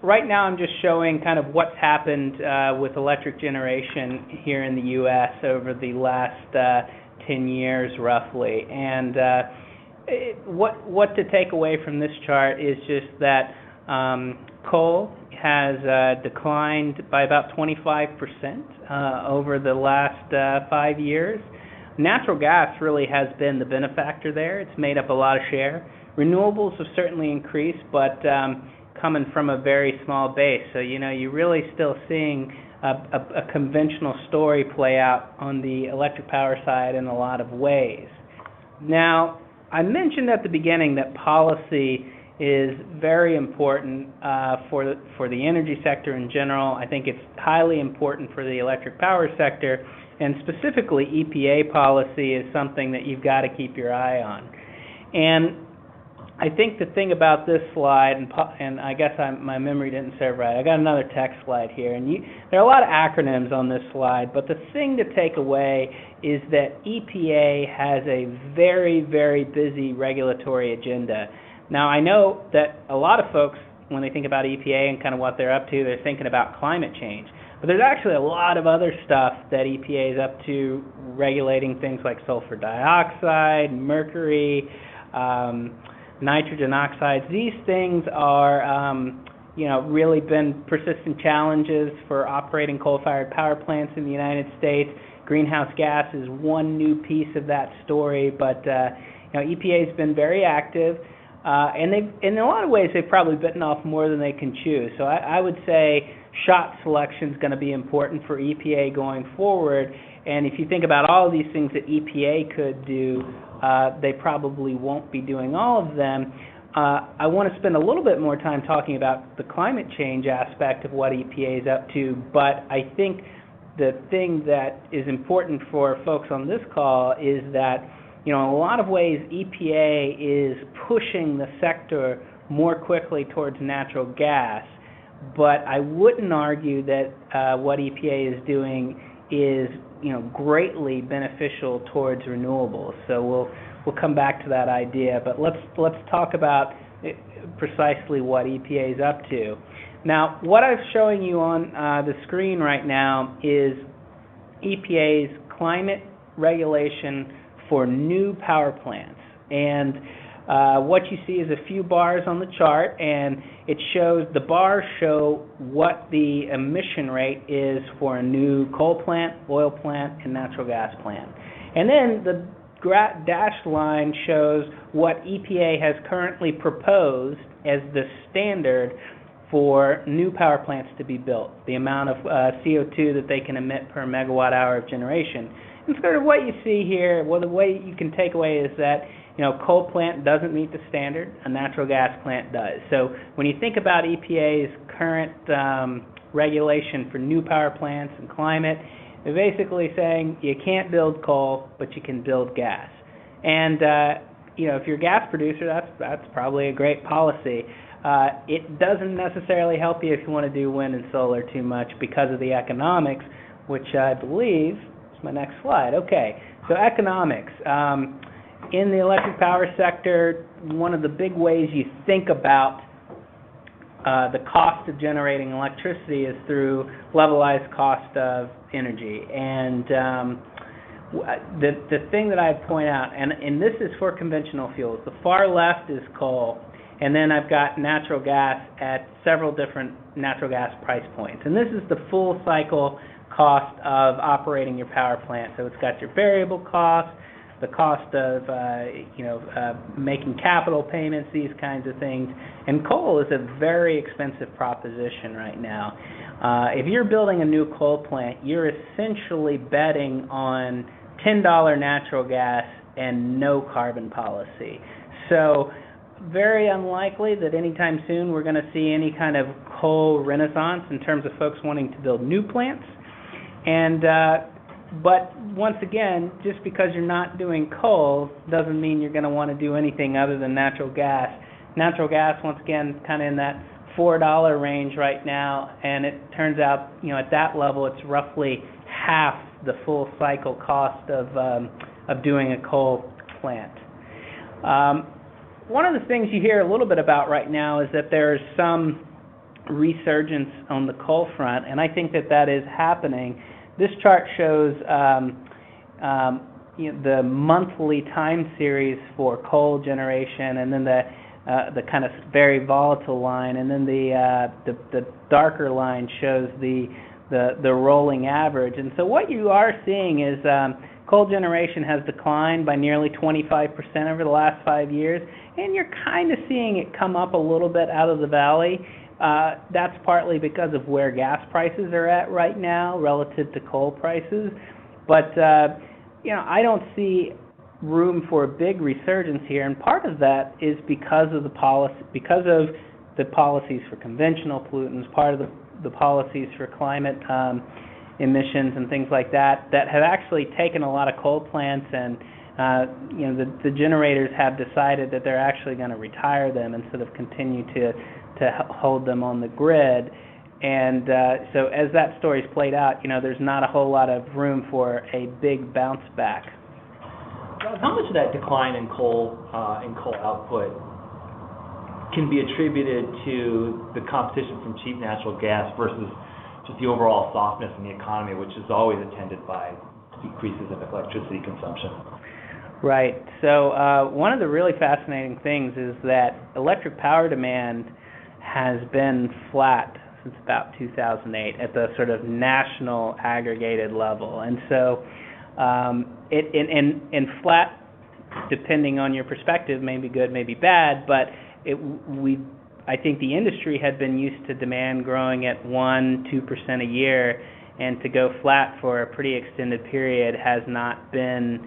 right now I'm just showing kind of what's happened with electric generation here in the U.S. over the last 10 years roughly. And what to take away from this chart is just that coal has declined by about 25% over the last 5 years. Natural gas really has been the benefactor there. It's made up a lot of share. Renewables have certainly increased, but coming from a very small base. So, you're really still seeing a conventional story play out on the electric power side in a lot of ways. Now, I mentioned at the beginning that policy is very important for the energy sector in general. I think it's highly important for the electric power sector, and specifically EPA policy is something that you've got to keep your eye on. And I think the thing about this slide, and I guess my memory didn't serve right. I got another text slide here, and there are a lot of acronyms on this slide, but the thing to take away is that EPA has a very, very busy regulatory agenda. Now, I know that a lot of folks, when they think about EPA and kind of what they're up to, they're thinking about climate change. But there's actually a lot of other stuff that EPA is up to, regulating things like sulfur dioxide, mercury, nitrogen oxides. These things are, really been persistent challenges for operating coal-fired power plants in the United States. Greenhouse gas is one new piece of that story, but EPA has been very active, and in a lot of ways, they've probably bitten off more than they can chew. So I would say shot selection is going to be important for EPA going forward. And if you think about all of these things that EPA could do, they probably won't be doing all of them. I want to spend a little bit more time talking about the climate change aspect of what EPA is up to, but I think the thing that is important for folks on this call is that, in a lot of ways, EPA is pushing the sector more quickly towards natural gas, but I wouldn't argue that what EPA is doing is greatly beneficial towards renewables. So we'll come back to that idea, but let's talk about precisely what EPA is up to. Now, what I'm showing you on the screen right now is EPA's climate regulation for new power plants, and what you see is a few bars on the chart, and it shows, the bars show what the emission rate is for a new coal plant, oil plant, and natural gas plant. And then the dashed line shows what EPA has currently proposed as the standard for new power plants to be built, the amount of CO2 that they can emit per megawatt hour of generation. And sort of what you see here, well, the way you can take away is that coal plant doesn't meet the standard, a natural gas plant does. So when you think about EPA's current regulation for new power plants and climate, they're basically saying you can't build coal, but you can build gas. And if you're a gas producer, that's probably a great policy. It doesn't necessarily help you if you want to do wind and solar too much because of the economics, which I believe is my next slide. Okay, so economics. In the electric power sector, one of the big ways you think about the cost of generating electricity is through levelized cost of energy. And the thing that I point out, and this is for conventional fuels, the far left is coal, and then I've got natural gas at several different natural gas price points. And this is the full cycle cost of operating your power plant. So it's got your variable cost, the cost of making capital payments, these kinds of things. And coal is a very expensive proposition right now. If you're building a new coal plant, you're essentially betting on $10 natural gas and no carbon policy. So very unlikely that anytime soon we're going to see any kind of coal renaissance in terms of folks wanting to build new plants. And but once again, just because you're not doing coal doesn't mean you're going to want to do anything other than natural gas. Natural gas, once again, kind of in that $4 range right now, and it turns out, at that level, it's roughly half the full cycle cost of doing a coal plant. One of the things you hear a little bit about right now is that there's some resurgence on the coal front, and I think that is happening. This chart shows the monthly time series for coal generation, and then the kind of very volatile line, and then the darker line shows the rolling average. And so what you are seeing is coal generation has declined by nearly 25% over the last 5 years, and you're kind of seeing it come up a little bit out of the valley. That's partly because of where gas prices are at right now relative to coal prices. But I don't see room for a big resurgence here, and part of that is because of the policies for conventional pollutants, part of the policies for climate emissions and things like that have actually taken a lot of coal plants, and the generators have decided that they're actually going to retire them instead of continue to hold them on the grid. And so as that story's played out, there's not a whole lot of room for a big bounce back. How much of that decline in coal output can be attributed to the competition from cheap natural gas versus just the overall softness in the economy, which is always attended by decreases in electricity consumption? Right. So one of the really fascinating things is that electric power demand has been flat since about 2008 at the sort of national aggregated level. And so in flat, depending on your perspective, may be good, may be bad, but I think the industry had been used to demand growing at 1-2% a year, and to go flat for a pretty extended period has not been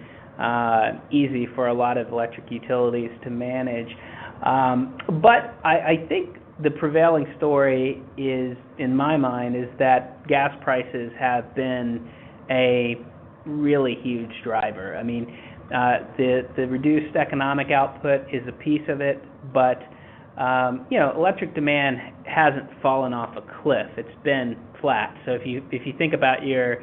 easy for a lot of electric utilities to manage. But I think the prevailing story is, in my mind, is that gas prices have been a really huge driver. I mean, the reduced economic output is a piece of it, but electric demand hasn't fallen off a cliff. It's been flat. So if you think about your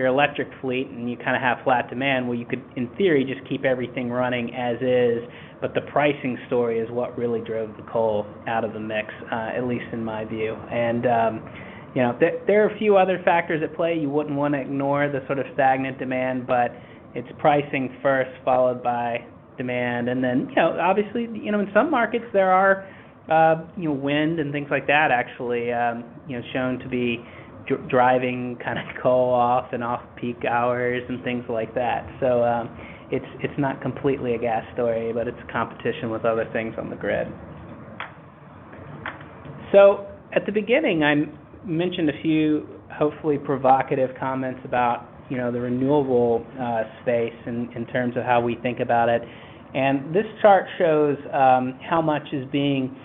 electric fleet and you kind of have flat demand, well, you could, in theory, just keep everything running as is, but the pricing story is what really drove the coal out of the mix, at least in my view. And there are a few other factors at play. You wouldn't want to ignore the sort of stagnant demand, but it's pricing first, followed by demand, and then obviously in some markets there are wind and things like that actually shown to be driving kind of coal off and off peak hours and things like that. So it's not completely a gas story, but it's competition with other things on the grid. So at the beginning, I mentioned a few hopefully provocative comments about the renewable space in terms of how we think about it. And this chart shows how much is being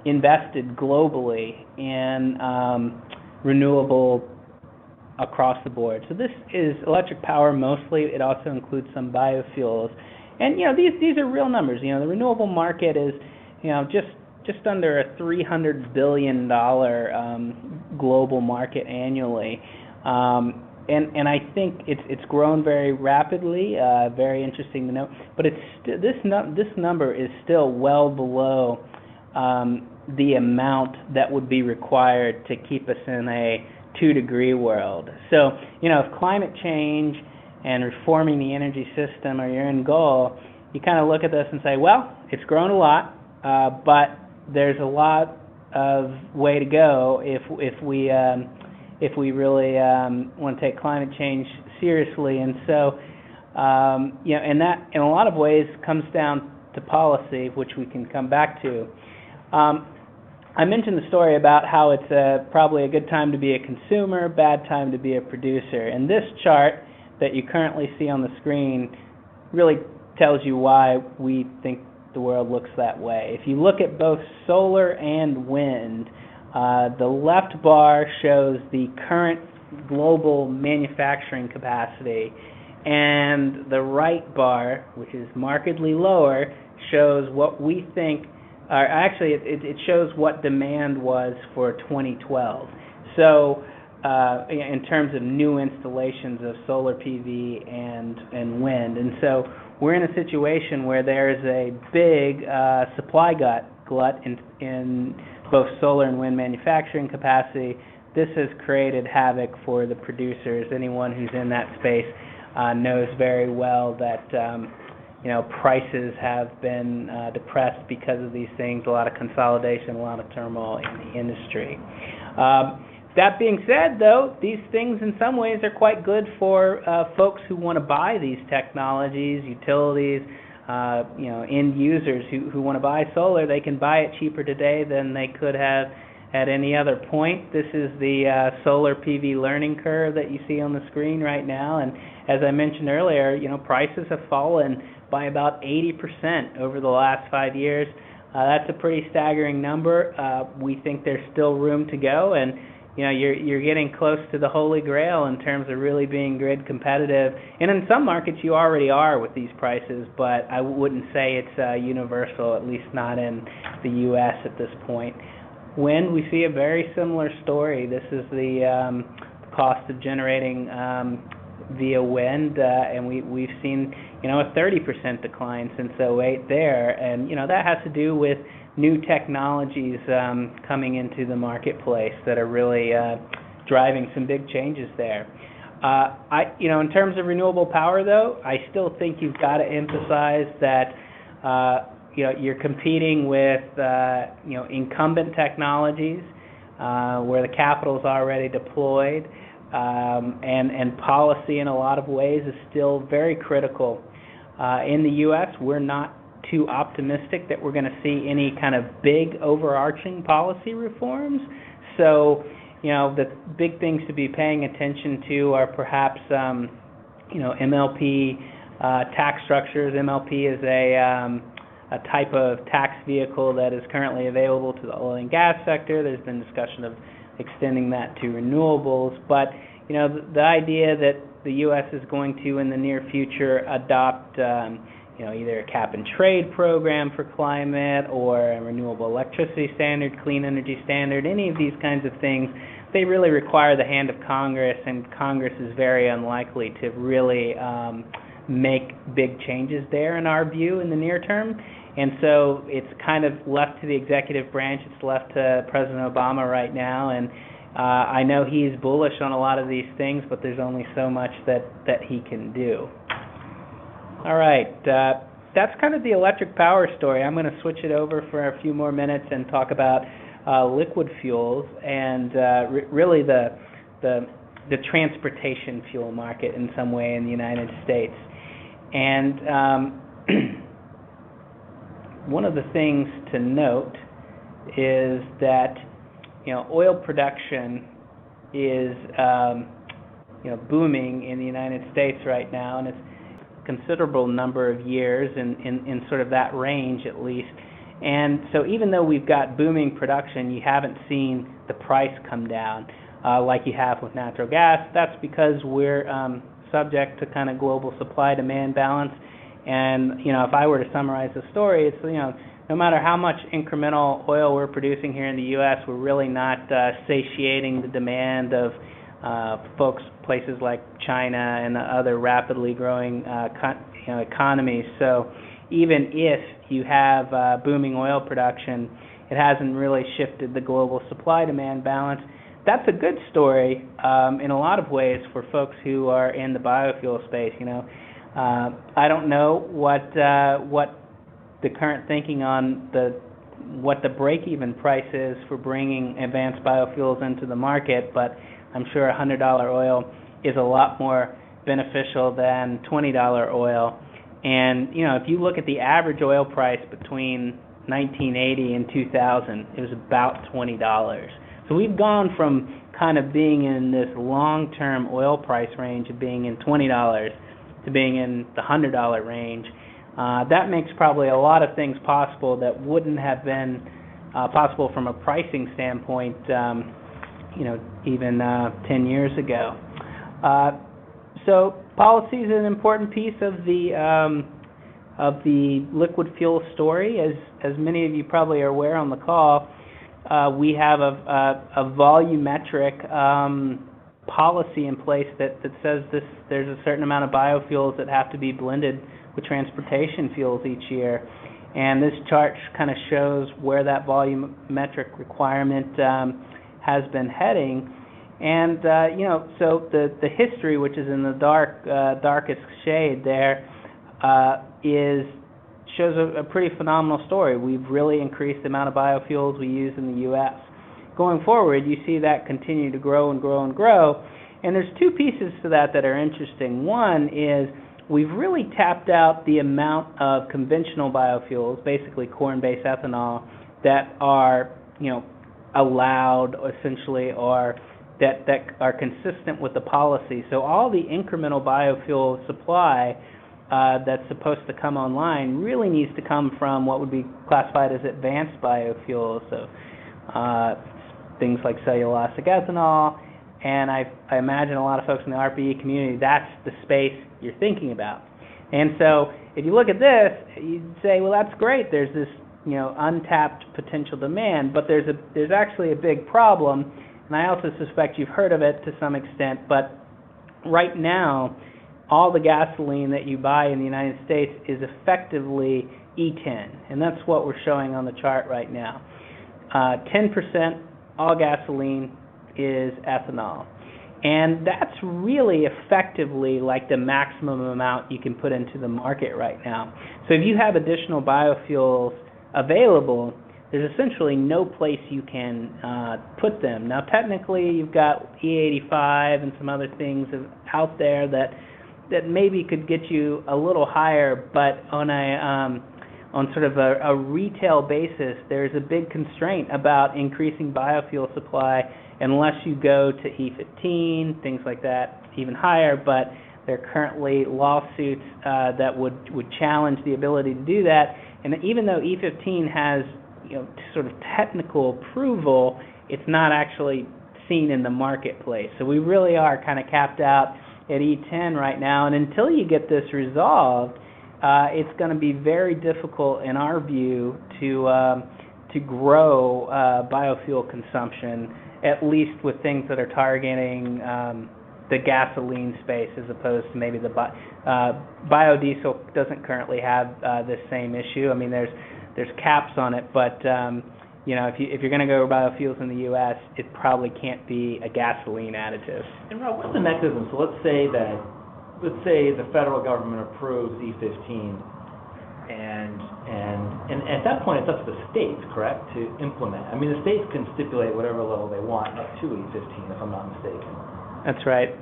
invested globally in renewable across the board. So this is electric power mostly. It also includes some biofuels. And these are real numbers. The renewable market is just under a $300 billion global market annually. And I think it's grown very rapidly, very interesting to note. But this number is still well below the amount that would be required to keep us in a 2-degree world. So, if climate change and reforming the energy system are your end goal, you kind of look at this and say, well, it's grown a lot, but there's a lot of way to go if we really want to take climate change seriously. And so, and that in a lot of ways comes down to policy, which we can come back to. I mentioned the story about how it's probably a good time to be a consumer, bad time to be a producer. And this chart that you currently see on the screen really tells you why we think the world looks that way. If you look at both solar and wind, the left bar shows the current global manufacturing capacity, and the right bar, which is markedly lower, shows what we think, or actually it shows what demand was for 2012. So in terms of new installations of solar PV and wind. And so we're in a situation where there's a big supply glut in both solar and wind manufacturing capacity. This has created havoc for the producers. Anyone who's in that space knows very well that prices have been depressed because of these things, a lot of consolidation, a lot of turmoil in the industry. That being said, though, these things in some ways are quite good for folks who want to buy these technologies, utilities, end users who want to buy solar. They can buy it cheaper today than they could have at any other point. This is the solar PV learning curve that you see on the screen right now, and as I mentioned earlier, prices have fallen by about 80% over the last 5 years. That's a pretty staggering number. We think there's still room to go, and you're getting close to the holy grail in terms of really being grid competitive. And in some markets you already are with these prices, but I wouldn't say it's universal, at least not in the U.S. at this point. Wind, we see a very similar story. This is the cost of generating via wind, and we've seen a 30% decline since '08 there, and that has to do with new technologies coming into the marketplace that are really driving some big changes there. In terms of renewable power, though, I still think you've got to emphasize that you're competing with incumbent technologies where the capital is already deployed, and policy in a lot of ways is still very critical. In the U.S., we're not too optimistic that we're going to see any kind of big overarching policy reforms. So, the big things to be paying attention to are perhaps, MLP tax structures. MLP is a type of tax vehicle that is currently available to the oil and gas sector. There's been discussion of extending that to renewables, but the idea that the U.S. is going to, in the near future, adopt either a cap and trade program for climate or a renewable electricity standard, clean energy standard, any of these kinds of things, they really require the hand of Congress, and Congress is very unlikely to really make big changes there in our view in the near term. And so it's kind of left to the executive branch. It's left to President Obama right now, and I know he's bullish on a lot of these things, but there's only so much that he can do. All right, that's kind of the electric power story. I'm going to switch it over for a few more minutes and talk about liquid fuels and really the transportation fuel market in some way in the United States. And one of the things to note is that oil production is booming in the United States right now, and it's considerable number of years in sort of that range at least. And so even though we've got booming production, you haven't seen the price come down like you have with natural gas. That's because we're subject to kind of global supply-demand balance. And if I were to summarize the story, it's no matter how much incremental oil we're producing here in the U.S., we're really not satiating the demand of places like China and other rapidly growing economies. So even if you have booming oil production, it hasn't really shifted the global supply-demand balance. That's a good story in a lot of ways for folks who are in the biofuel space. I don't know what the current thinking on what the break-even price is for bringing advanced biofuels into the market, but I'm sure $100 oil is a lot more beneficial than $20 oil. And if you look at the average oil price between 1980 and 2000, it was about $20. So we've gone from kind of being in this long-term oil price range of being in $20 to being in the $100 range. That makes probably a lot of things possible that wouldn't have been possible from a pricing standpoint, even 10 years ago. So policy is an important piece of the liquid fuel story. As many of you probably are aware on the call, we have a volumetric policy in place that says there's a certain amount of biofuels that have to be blended with transportation fuels each year. And this chart kind of shows where that volumetric requirement has been heading. And, so the history, which is in the darkest shade there, shows a pretty phenomenal story. We've really increased the amount of biofuels we use in the U.S. Going forward, you see that continue to grow and grow and grow. And there's two pieces to that are interesting. One is we've really tapped out the amount of conventional biofuels, basically corn-based ethanol, that are, allowed essentially, or that are consistent with the policy. So all the incremental biofuel supply that's supposed to come online really needs to come from what would be classified as advanced biofuels, so things like cellulosic ethanol, and I imagine a lot of folks in the ARPA-E community, that's the space you're thinking about. And so if you look at this, you'd say, well, that's great, there's this untapped potential demand, but there's actually a big problem, and I also suspect you've heard of it to some extent, but right now, all the gasoline that you buy in the United States is effectively E10, and that's what we're showing on the chart right now. 10% all gasoline is ethanol, and that's really effectively like the maximum amount you can put into the market right now. So if you have additional biofuels available, there's essentially no place you can put them. Now, technically, you've got E85 and some other things out there that maybe could get you a little higher, but on sort of a retail basis, there's a big constraint about increasing biofuel supply unless you go to E15, things like that, even higher, but there are currently lawsuits that would challenge the ability to do that. And even though E15 has sort of technical approval, it's not actually seen in the marketplace. So we really are kind of capped out at E10 right now, and until you get this resolved, it's going to be very difficult, in our view, to grow biofuel consumption, at least with things that are targeting the gasoline space, as opposed to maybe the biodiesel doesn't currently have this same issue. I mean, there's caps on it, but if you're going to go biofuels in the U.S., it probably can't be a gasoline additive. And Rob, what's the mechanism? So let's say the federal government approves E15, and at that point it's up to the states, correct, to implement. I mean, the states can stipulate whatever level they want up to E15, if I'm not mistaken. That's right.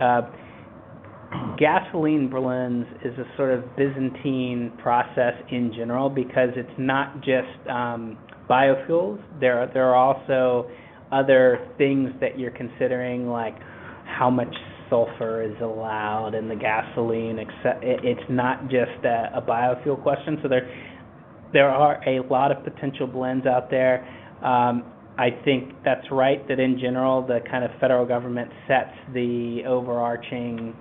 Gasoline blends is a sort of Byzantine process in general because it's not just biofuels. There are also other things that you're considering, like how much sulfur is allowed in the gasoline. It's not just a biofuel question. So there are a lot of potential blends out there. I think that's right, that in general the kind of federal government sets the overarching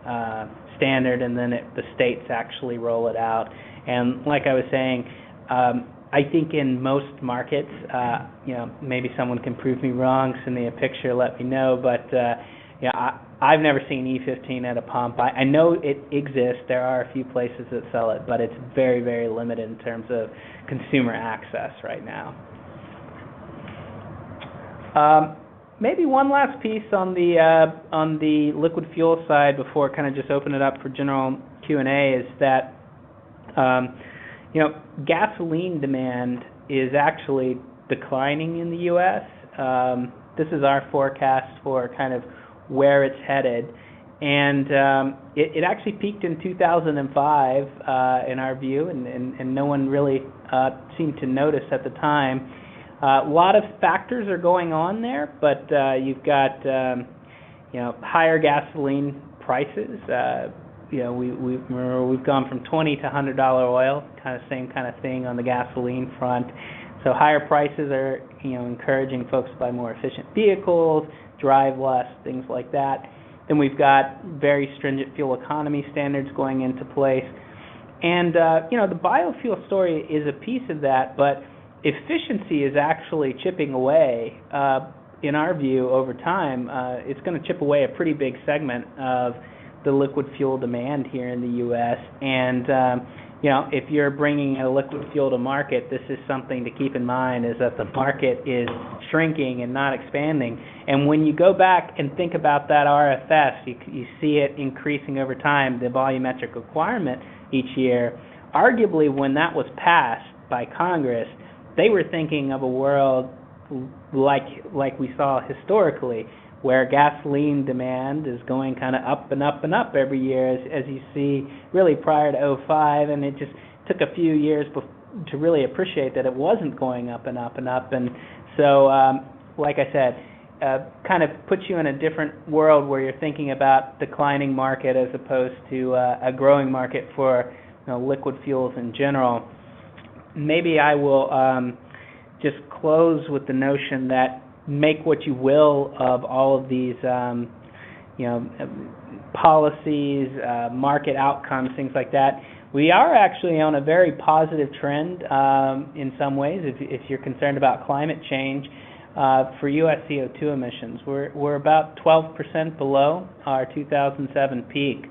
standard, and then the states actually roll it out. And like I was saying, I think in most markets, maybe someone can prove me wrong, send me a picture, let me know, but I've never seen E15 at a pump. I know it exists. There are a few places that sell it, but it's very, very limited in terms of consumer access right now. Maybe one last piece on the liquid fuel side before kind of just open it up for general Q&A is that gasoline demand is actually declining in the U.S. This is our forecast for kind of where it's headed, and it actually peaked in 2005 in our view, and no one really seemed to notice at the time. A lot of factors are going on there, but you've got higher gasoline prices. We've gone from $20 to $100 oil, kind of same kind of thing on the gasoline front. So higher prices are encouraging folks to buy more efficient vehicles, drive less, things like that. Then we've got very stringent fuel economy standards going into place, and the biofuel story is a piece of that, but efficiency is actually chipping away, in our view, over time. It's going to chip away a pretty big segment of the liquid fuel demand here in the U.S. And, if you're bringing a liquid fuel to market, this is something to keep in mind, is that the market is shrinking and not expanding. And when you go back and think about that RFS, you see it increasing over time, the volumetric requirement each year. Arguably, when that was passed by Congress, they were thinking of a world like we saw historically, where gasoline demand is going kind of up and up and up every year, as you see really prior to '05, and it just took a few years to really appreciate that it wasn't going up and up and up. And so, like I said, kind of puts you in a different world where you're thinking about declining market as opposed to a growing market for liquid fuels in general. Maybe I will just close with the notion that make what you will of all of these, policies, market outcomes, things like that. We are actually on a very positive trend in some ways. If you're concerned about climate change, for U.S. CO2 emissions, we're about 12% below our 2007 peak.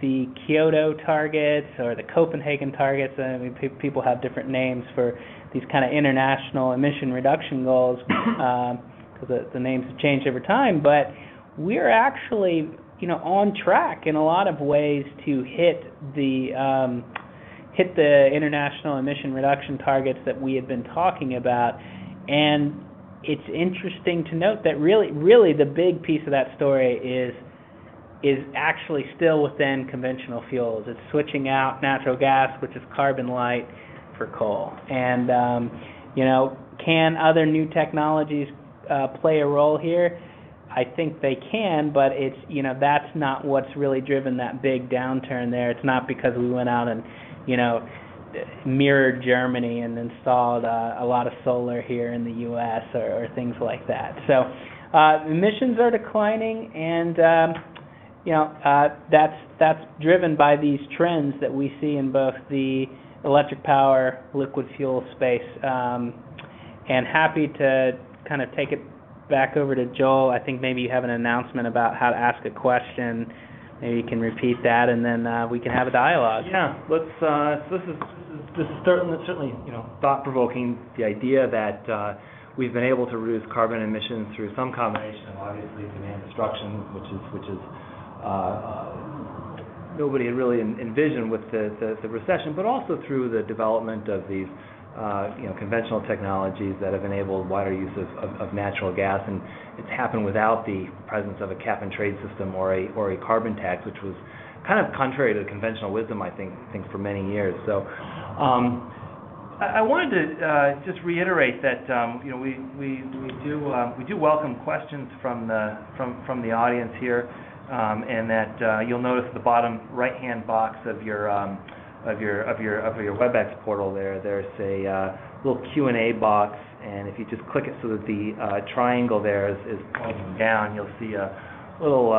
The Kyoto targets or the Copenhagen targets, I mean, people have different names for these kind of international emission reduction goals, because the names have changed over time, but we're actually, on track in a lot of ways to hit the international emission reduction targets that we had been talking about. And it's interesting to note that really the big piece of that story is actually still within conventional fuels. It's switching out natural gas, which is carbon light, for coal. And can other new technologies play a role here? I think they can, but it's that's not what's really driven that big downturn there. It's not because we went out and mirrored Germany and installed a lot of solar here in the U.S. or things like that. So emissions are declining, and that's driven by these trends that we see in both the electric power, liquid fuel space. And happy to kind of take it back over to Joel. I think maybe you have an announcement about how to ask a question. Maybe you can repeat that, and then we can have a dialogue. Yeah, let's. This is certainly thought-provoking. The idea that we've been able to reduce carbon emissions through some combination of obviously demand destruction, which is nobody had really envisioned with the recession, but also through the development of these conventional technologies that have enabled wider use of natural gas, and it's happened without the presence of a cap-and-trade system or a carbon tax, which was kind of contrary to conventional wisdom, I think for many years. So I wanted to just reiterate that we do welcome questions from the audience here, and that you'll notice at the bottom right-hand box of your WebEx portal there's a little Q&A box, and if you just click it so that the triangle there is pointing down, you'll see a little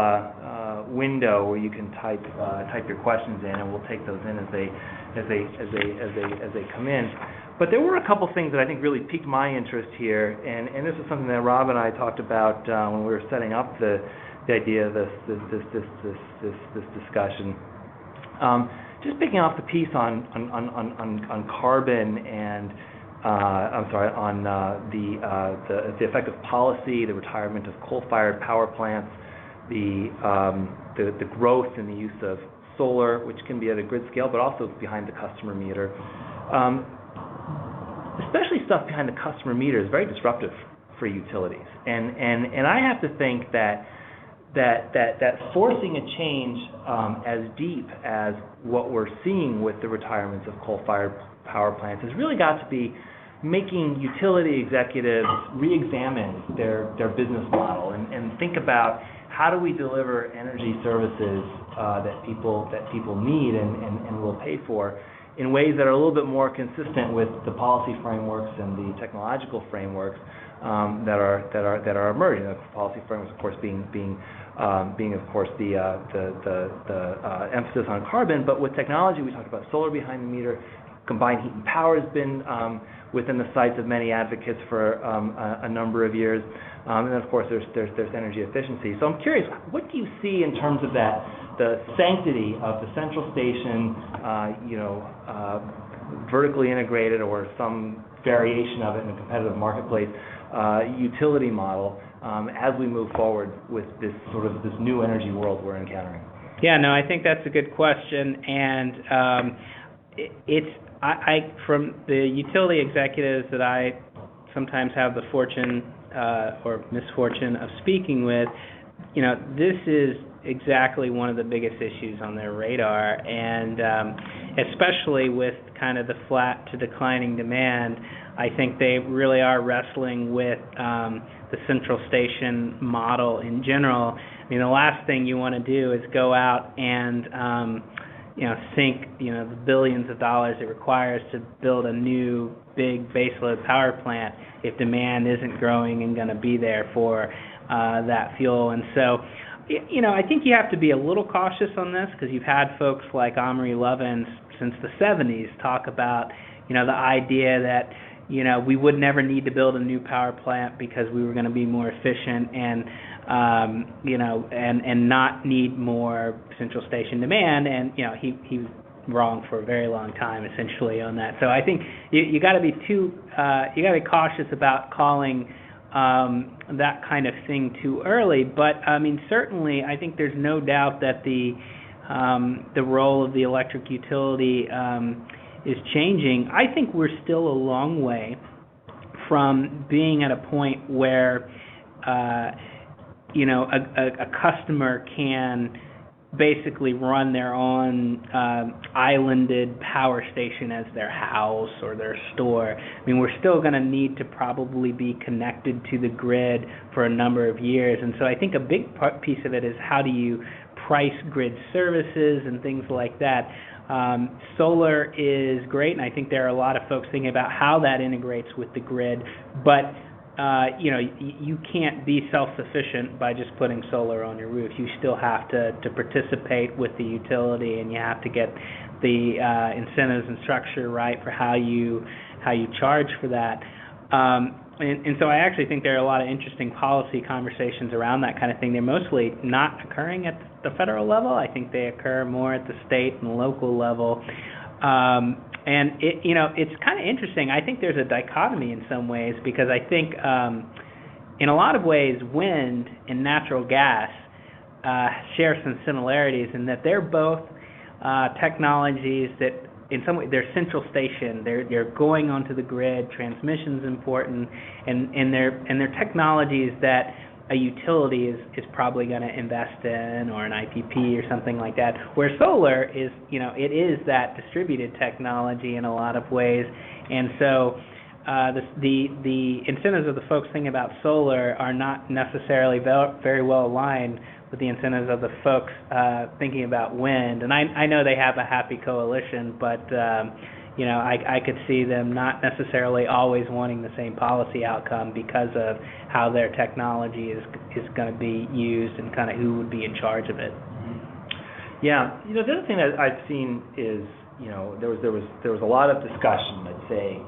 window where you can type your questions in, and we'll take those in as they come in. But there were a couple things that I think really piqued my interest here, and this is something that Rob and I talked about when we were setting up the idea of this discussion. Just picking off the piece on carbon and on the effect of policy, the retirement of coal-fired power plants, the growth in the use of solar, which can be at a grid scale, but also behind the customer meter. Especially stuff behind the customer meter is very disruptive for utilities, and I have to think that forcing a change as deep as what we're seeing with the retirements of coal-fired power plants has really got to be making utility executives re-examine their business model and think about how do we deliver energy services that people need and will pay for in ways that are a little bit more consistent with the policy frameworks and the technological frameworks that are emerging. The policy frameworks, of course, being of course the emphasis on carbon, but with technology, we talked about solar behind the meter. Combined heat and power has been within the sights of many advocates for a number of years, and then of course there's energy efficiency. So I'm curious, what do you see in terms of the the sanctity of the central station, vertically integrated or some variation of it in a competitive marketplace utility model as we move forward with this new energy world we're encountering? Yeah, no, I think that's a good question, and from the utility executives that I sometimes have the fortune or misfortune of speaking with, this is exactly one of the biggest issues on their radar, and especially with kind of the flat to declining demand, I think they really are wrestling with the central station model in general. I mean, the last thing you want to do is go out and sink the billions of dollars it requires to build a new big baseload power plant if demand isn't growing and going to be there for that fuel. And so, I think you have to be a little cautious on this, because you've had folks like Omri Lovins since the 70s talk about, the idea that, we would never need to build a new power plant because we were going to be more efficient and, and not need more central station demand. And, he was wrong for a very long time, essentially, on that. So I think you got to be cautious about calling that kind of thing too early. But I mean, certainly, I think there's no doubt that the role of the electric utility is changing. I think we're still a long way from being at a point where a customer can basically run their own islanded power station as their house or their store. I mean, we're still going to need to probably be connected to the grid for a number of years. And so I think a big piece of it is, how do you price grid services and things like that. Solar is great, and I think there are a lot of folks thinking about how that integrates with the grid, but you can't be self-sufficient by just putting solar on your roof. You still have to participate with the utility, and you have to get the incentives and structure right for how you charge for that. And so I actually think there are a lot of interesting policy conversations around that kind of thing. They're mostly not occurring at the federal level. I think they occur more at the state and local level. And it's kind of interesting. I think there's a dichotomy in some ways, because I think in a lot of ways wind and natural gas share some similarities in that they're both technologies that in some way they're central station. They're going onto the grid. Transmission's important, and they're technologies that a utility is probably going to invest in, or an IPP or something like that. Where solar is, it is that distributed technology in a lot of ways, and so the incentives of the folks thinking about solar are not necessarily very well aligned with the incentives of the folks thinking about wind. And I know they have a happy coalition, but I could see them not necessarily always wanting the same policy outcome because of how their technology is going to be used and kind of who would be in charge of it. Mm-hmm. Yeah, the other thing that I've seen is, there was a lot of discussion, let's say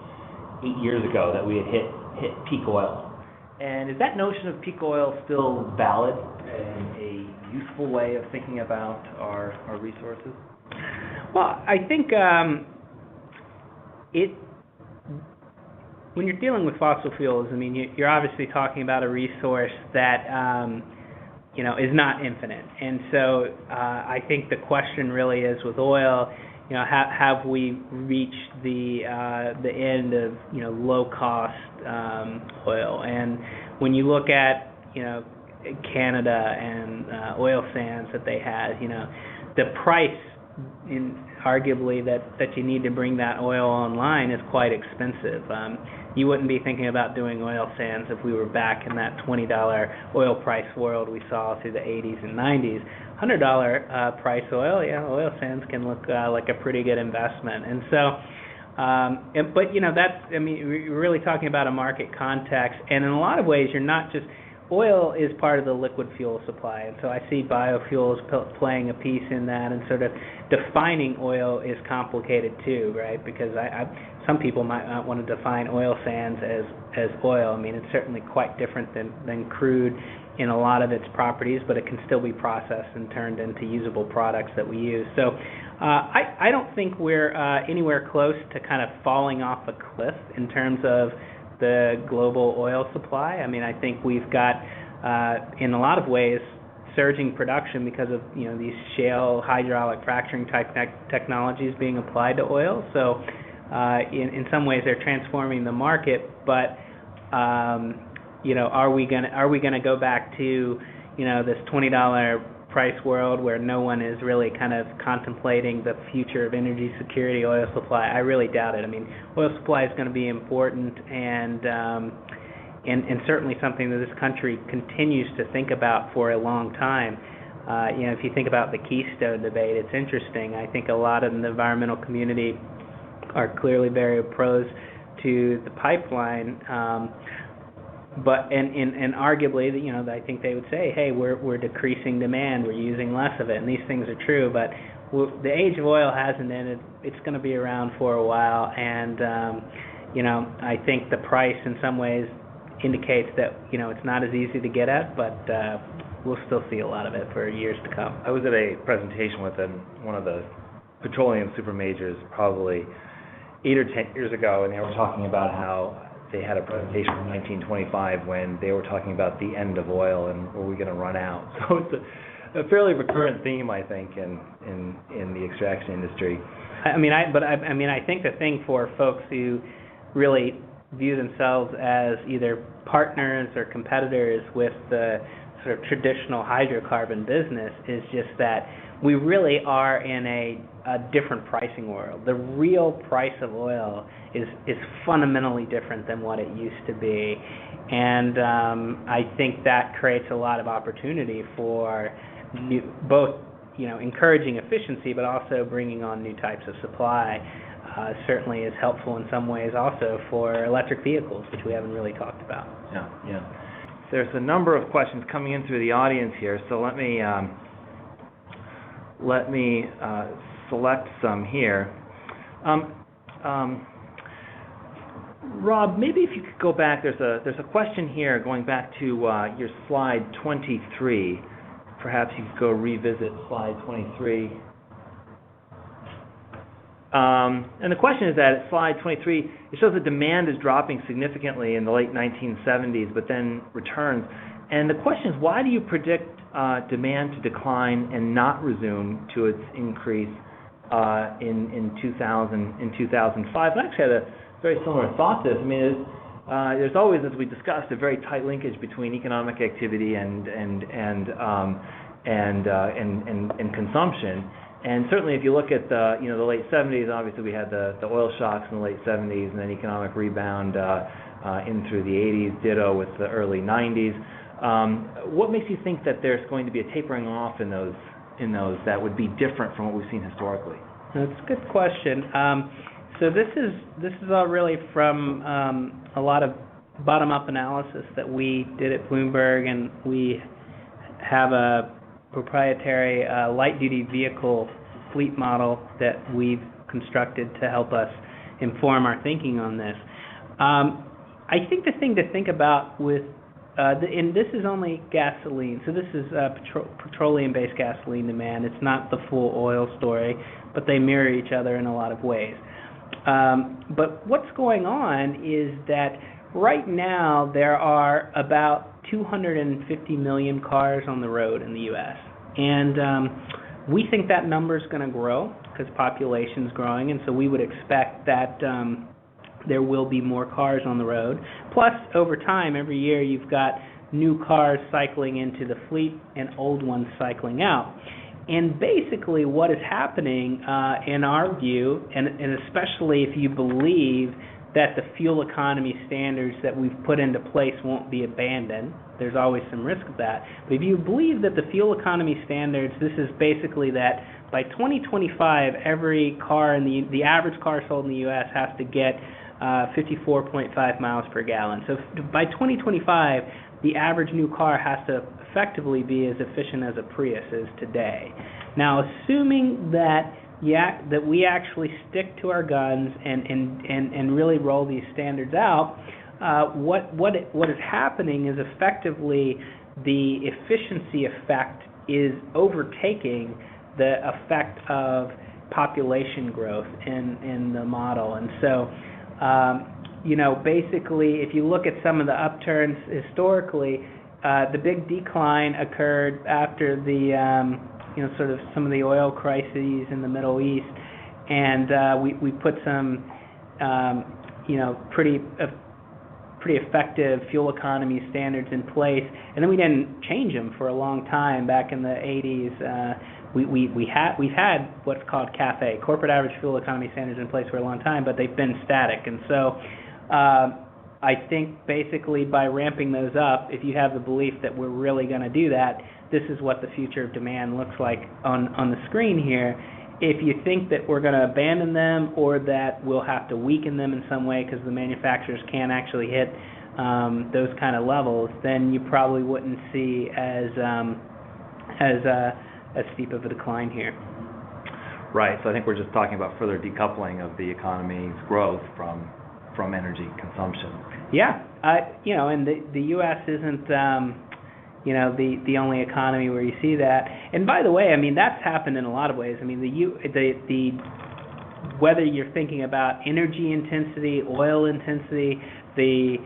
8 years ago, that we had hit peak oil. And is that notion of peak oil still valid and a useful way of thinking about our resources? Well, I think when you're dealing with fossil fuels, I mean, you're obviously talking about a resource that is not infinite. And so I think the question really is, with oil, have we reached the end of low cost oil? And when you look at Canada and oil sands that they had, the price arguably that you need to bring that oil online is quite expensive. You wouldn't be thinking about doing oil sands if we were back in that $20 oil price world we saw through the 80s and 90s. $100 price oil, oil sands can look like a pretty good investment. And so, we're really talking about a market context, and in a lot of ways, you're not just, oil is part of the liquid fuel supply, and so I see biofuels playing a piece in that, and sort of defining oil is complicated too, right? Because some people might not want to define oil sands as oil. I mean, it's certainly quite different than crude in a lot of its properties, but it can still be processed and turned into usable products that we use. So I don't think we're anywhere close to kind of falling off a cliff in terms of the global oil supply. I mean, I think we've got, in a lot of ways, surging production because of these shale hydraulic fracturing type technologies being applied to oil. So in some ways they're transforming the market, but are we gonna go back to this $20 price world where no one is really kind of contemplating the future of energy security, oil supply? I really doubt it. I mean, oil supply is going to be important and certainly something that this country continues to think about for a long time. If you think about the Keystone debate, it's interesting. I think a lot of the environmental community are clearly very opposed to the pipeline, but arguably, I think they would say, hey, we're decreasing demand, we're using less of it, and these things are true. But the age of oil hasn't ended; it's going to be around for a while, and I think the price, in some ways, indicates that it's not as easy to get at, but we'll still see a lot of it for years to come. I was at a presentation with one of the petroleum super majors probably 8 or 10 years ago, and they were talking about how they had a presentation from 1925 when they were talking about the end of oil and were we going to run out. So it's a fairly recurrent theme, I think, in the extraction industry. I think the thing for folks who really view themselves as either partners or competitors with the sort of traditional hydrocarbon business is just that we really are in a different pricing world. The real price of oil is fundamentally different than what it used to be, and I think that creates a lot of opportunity for both encouraging efficiency, but also bringing on new types of supply. Certainly is helpful in some ways also for electric vehicles, which we haven't really talked about. Yeah. There's a number of questions coming in through the audience here, so let me select some here. Rob, maybe if you could go back, there's a question here going back to your slide 23. Perhaps you could go revisit slide 23. And the question is that at slide 23, it shows that demand is dropping significantly in the late 1970s, but then returns. And the question is, why do you predict demand to decline and not resume to its increase in 2005? I actually had a very similar thought to this. I mean, there's always, as we discussed, a very tight linkage between economic activity and consumption. And certainly, if you look at the late 70s, obviously we had the oil shocks in the late 70s, and then economic rebound in through the 80s. Ditto with the early 90s. What makes you think that there's going to be a tapering off in those that would be different from what we've seen historically? That's a good question. So this is all really from a lot of bottom-up analysis that we did at Bloomberg, and we have a proprietary light-duty vehicle fleet model that we've constructed to help us inform our thinking on this. I think the thing to think about with and this is only gasoline, so this is petroleum-based gasoline demand. It's not the full oil story, but they mirror each other in a lot of ways. But what's going on is that right now there are about 250 million cars on the road in the U.S. And we think that number is going to grow because population's growing, and so we would expect that there will be more cars on the road. Plus, over time, every year you've got new cars cycling into the fleet and old ones cycling out. And basically what is happening in our view, and especially if you believe that the fuel economy standards that we've put into place won't be abandoned, there's always some risk of that. But if you believe that the fuel economy standards, this is basically that by 2025, every car in the average car sold in the U.S. has to get 54.5 miles per gallon. So by 2025, the average new car has to effectively be as efficient as a Prius is today. Now, assuming that we actually stick to our guns and really roll these standards out, what is happening is effectively the efficiency effect is overtaking the effect of population growth in the model. And so, basically, if you look at some of the upturns historically, the big decline occurred after the, sort of some of the oil crises in the Middle East, and we put some, pretty effective fuel economy standards in place, and then we didn't change them for a long time. Back in the 80s, we've had what's called CAFE, corporate average fuel economy standards, in place for a long time, but they've been static. And so I think basically by ramping those up, if you have the belief that we're really going to do that, this is what the future of demand looks like on the screen here. If you think that we're going to abandon them or that we'll have to weaken them in some way because the manufacturers can't actually hit those kind of levels, then you probably wouldn't see as steep of a decline here. Right. So I think we're just talking about further decoupling of the economy's growth from energy consumption. Yeah. And the U.S. isn't the only economy where you see that. And by the way, I mean, that's happened in a lot of ways. I mean, the whether you're thinking about energy intensity, oil intensity, the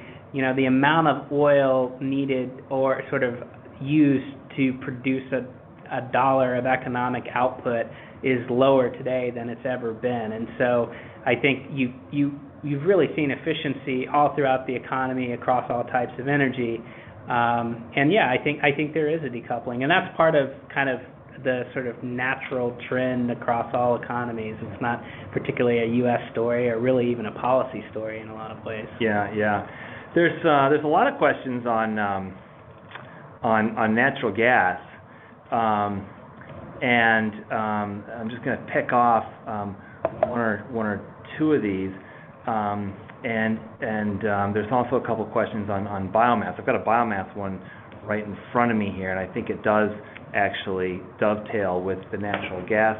amount of oil needed or sort of used to produce a dollar of economic output is lower today than it's ever been. And so I think you've really seen efficiency all throughout the economy across all types of energy. And yeah, I think there is a decoupling, and that's part of kind of the sort of natural trend across all economies. It's not particularly a U.S. story or really even a policy story in a lot of ways. Yeah. There's a lot of questions on natural gas, and I'm just going to pick off one or two of these. And there's also a couple of questions on biomass. I've got a biomass one right in front of me here, and I think it does actually dovetail with the natural gas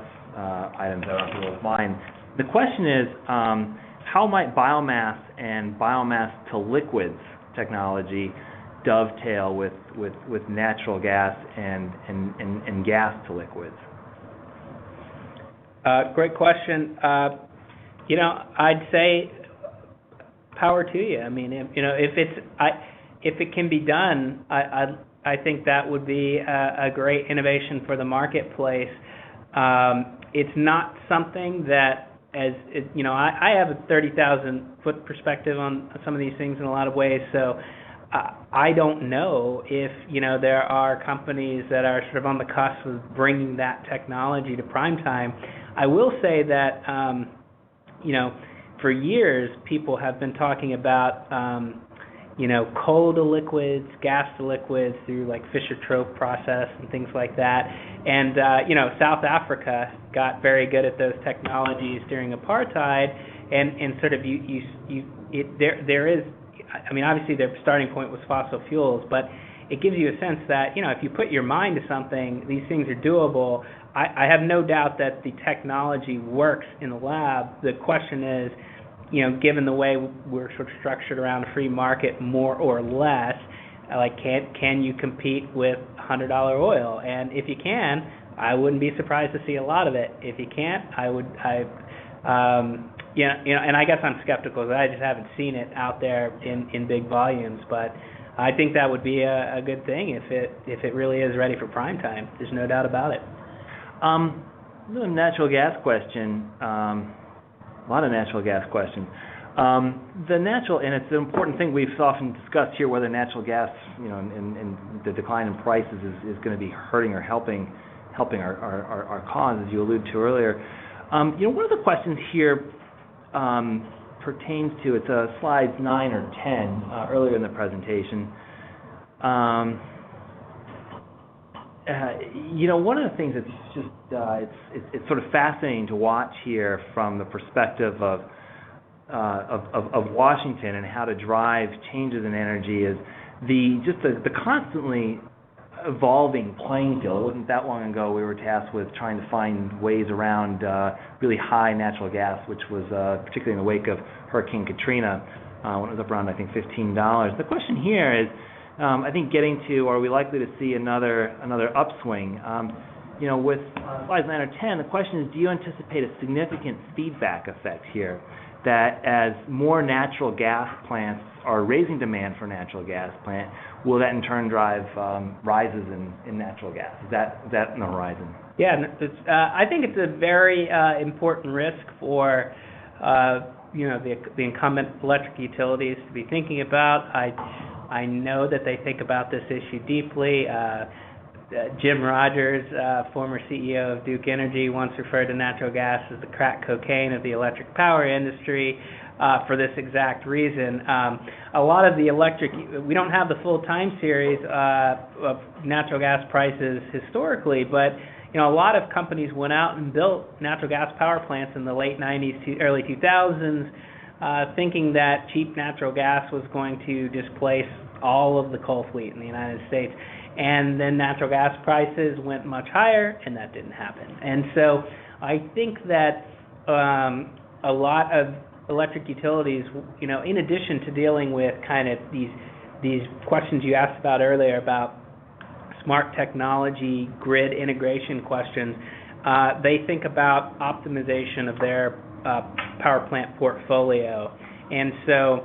items that are on mine. The question is, how might biomass and biomass to liquids technology dovetail with natural gas and gas to liquids? Great question. I'd say power to you. I mean, if it can be done, I think that would be a great innovation for the marketplace. It's not something that, I have a 30,000-foot perspective on some of these things in a lot of ways, so I don't know if, there are companies that are sort of on the cusp of bringing that technology to prime time. I will say that, for years, people have been talking about, coal to liquids, gas to liquids through like Fischer-Tropsch process and things like that. And, South Africa got very good at those technologies during apartheid, and sort of there is, I mean, obviously their starting point was fossil fuels, but it gives you a sense that, if you put your mind to something, these things are doable. I have no doubt that the technology works in the lab. The question is, given the way we're sort of structured around a free market, more or less, like can you compete with $100 oil? And if you can, I wouldn't be surprised to see a lot of it. If you can't, and I guess I'm skeptical because I just haven't seen it out there in big volumes. But I think that would be a good thing if it really is ready for prime time. There's no doubt about it. The natural gas question. A lot of natural gas questions. And it's an important thing we've often discussed here, whether natural gas, and the decline in prices is going to be hurting or helping our cause, as you alluded to earlier. One of the questions here pertains to, it's slides 9 or 10 earlier in the presentation. One of the things that's just it's sort of fascinating to watch here from the perspective of Washington and how to drive changes in energy is the constantly evolving playing field. It wasn't that long ago we were tasked with trying to find ways around really high natural gas, which was particularly in the wake of Hurricane Katrina when it was up around, I think, $15. The question here is, I think getting to, are we likely to see another upswing? With slides 9 or 10, the question is, do you anticipate a significant feedback effect here, that as more natural gas plants are raising demand for natural gas plant, will that in turn drive rises in natural gas? Is that on the horizon? Yeah, I think it's a very important risk for the incumbent electric utilities to be thinking about. I know that they think about this issue deeply. Jim Rogers, former CEO of Duke Energy, once referred to natural gas as the crack cocaine of the electric power industry for this exact reason. A lot of the we don't have the full time series of natural gas prices historically, but a lot of companies went out and built natural gas power plants in the late 90s to early 2000s, thinking that cheap natural gas was going to displace all of the coal fleet in the United States. And then natural gas prices went much higher, and that didn't happen. And so I think that a lot of electric utilities, in addition to dealing with kind of these questions you asked about earlier about smart technology, grid integration questions, they think about optimization of their power plant portfolio. And so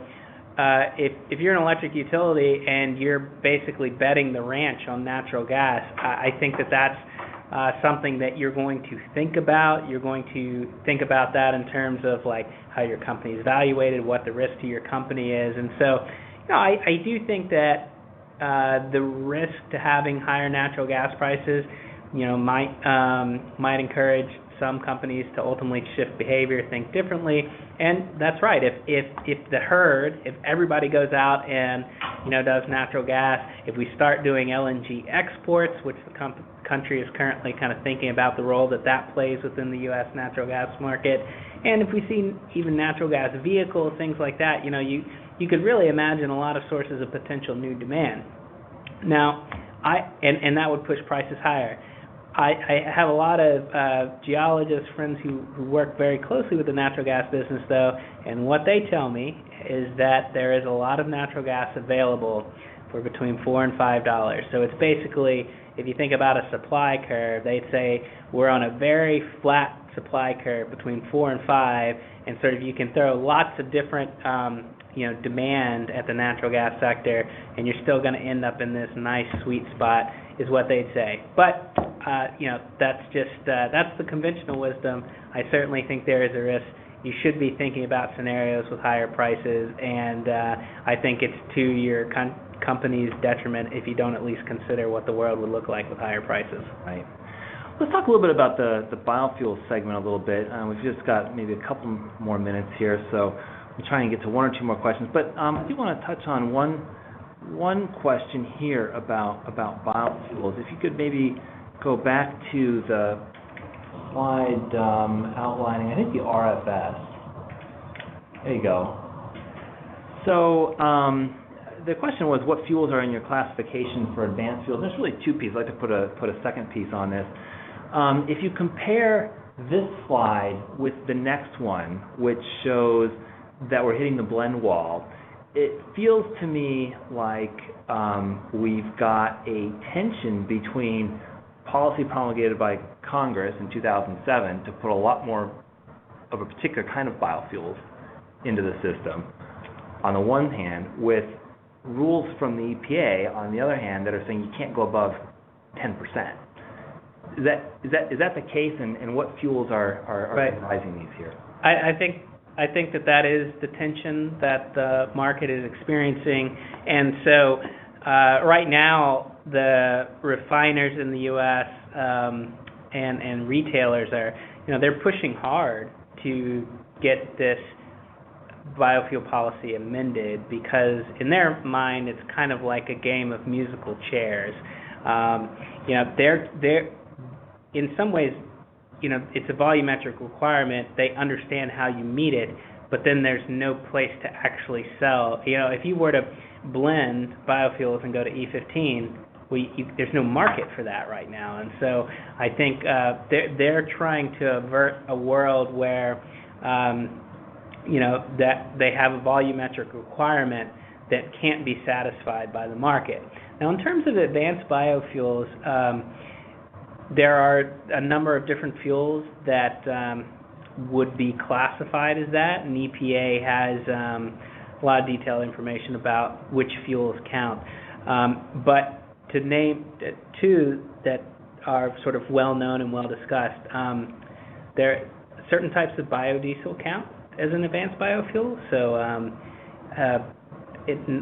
if you're an electric utility and you're basically betting the ranch on natural gas, I think that that's something that you're going to think about. You're going to think about that in terms of like how your company is evaluated, what the risk to your company is. And so, I do think that the risk to having higher natural gas prices, might encourage some companies to ultimately shift behavior, think differently. And that's right. If the herd, if everybody goes out and does natural gas, if we start doing LNG exports, which the country is currently kind of thinking about the role that plays within the U.S. natural gas market, and if we see even natural gas vehicles, things like that, you could really imagine a lot of sources of potential new demand. Now, and that would push prices higher. I have a lot of geologists, friends who work very closely with the natural gas business, though, and what they tell me is that there is a lot of natural gas available for between $4 and $5. So it's basically, if you think about a supply curve, they'd say we're on a very flat supply curve between 4 and 5, and sort of you can throw lots of different demand at the natural gas sector, and you're still going to end up in this nice sweet spot, is what they'd say. But that's the conventional wisdom. I certainly think there is a risk. You should be thinking about scenarios with higher prices, and I think it's to your company's detriment if you don't at least consider what the world would look like with higher prices. Right. Let's talk a little bit about the biofuels segment a little bit. We've just got maybe a couple more minutes here, so we'll try and get to one or two more questions. But I do want to touch on one question here about biofuels. If you could maybe go back to the slide outlining, I think, the RFS. There you go. So the question was, what fuels are in your classification for advanced fuels? There's really two pieces. I'd like to put a second piece on this. If you compare this slide with the next one, which shows that we're hitting the blend wall, it feels to me like we've got a tension between policy promulgated by Congress in 2007 to put a lot more of a particular kind of biofuels into the system, on the one hand, with rules from the EPA, on the other hand, that are saying you can't go above 10%. Is that the case, and what fuels are comprising these here? I think that is the tension that the market is experiencing, and so right now the refiners in the U.S. And retailers are, they're pushing hard to get this biofuel policy amended, because in their mind it's kind of like a game of musical chairs. They're in some ways, it's a volumetric requirement. They understand how you meet it, but then there's no place to actually sell. If you were to blend biofuels and go to E15, there's no market for that right now. And so I think they're trying to avert a world where that they have a volumetric requirement that can't be satisfied by the market. Now, in terms of advanced biofuels, there are a number of different fuels that would be classified as that, and EPA has a lot of detailed information about which fuels count. But to name two that are sort of well-known and well-discussed, there certain types of biodiesel count as an advanced biofuel. So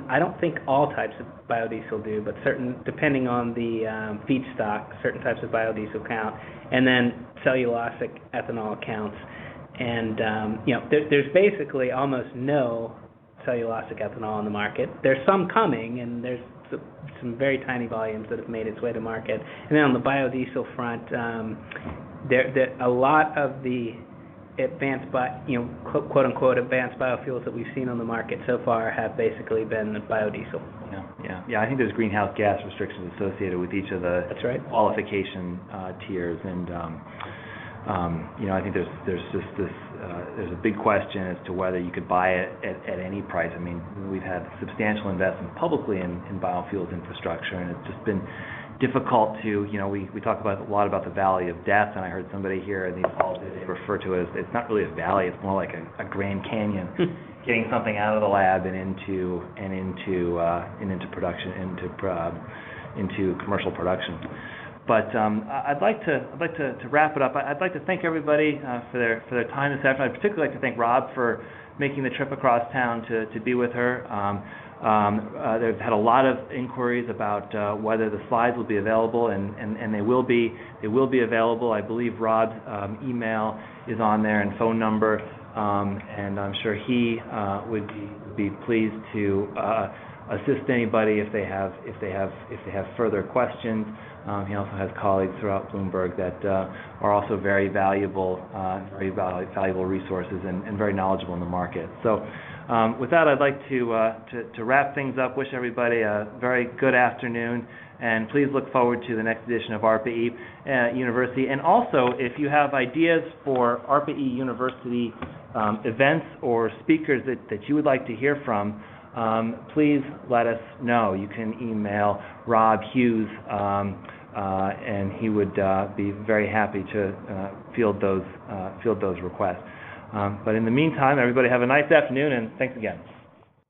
I don't think all types of biodiesel do, but depending on the feedstock, certain types of biodiesel count, and then cellulosic ethanol counts. And there's basically almost no cellulosic ethanol on the market. There's some coming, and there's some very tiny volumes that have made its way to market. And then on the biodiesel front, a lot of the advanced, quote unquote advanced biofuels that we've seen on the market so far have basically been biodiesel. Yeah. I think there's greenhouse gas restrictions associated with each of the That's right. qualification tiers, and I think there's just this there's a big question as to whether you could buy it at any price. I mean, we've had substantial investment publicly in biofuels infrastructure, and it's just been difficult to, we talk a lot about the valley of death, and I heard somebody here in these calls they refer to it as, it's not really a valley, it's more like a Grand Canyon, getting something out of the lab and into production, into commercial production. But I'd like to wrap it up. I'd like to thank everybody for their time this afternoon. I'd particularly like to thank Rob for making the trip across town to be with her. They've had a lot of inquiries about whether the slides will be available, and they will be. They will be available. I believe Rob's email is on there and phone number, and I'm sure he would be pleased to assist anybody if they have further questions. He also has colleagues throughout Bloomberg that are also very valuable resources and very knowledgeable in the market. So. With that, I'd like to wrap things up. Wish everybody a very good afternoon, and please look forward to the next edition of ARPA-E University. And also, if you have ideas for ARPA-E University events or speakers that you would like to hear from, please let us know. You can email Rob Hughes, and he would be very happy to field those requests. But in the meantime, everybody have a nice afternoon, and thanks again.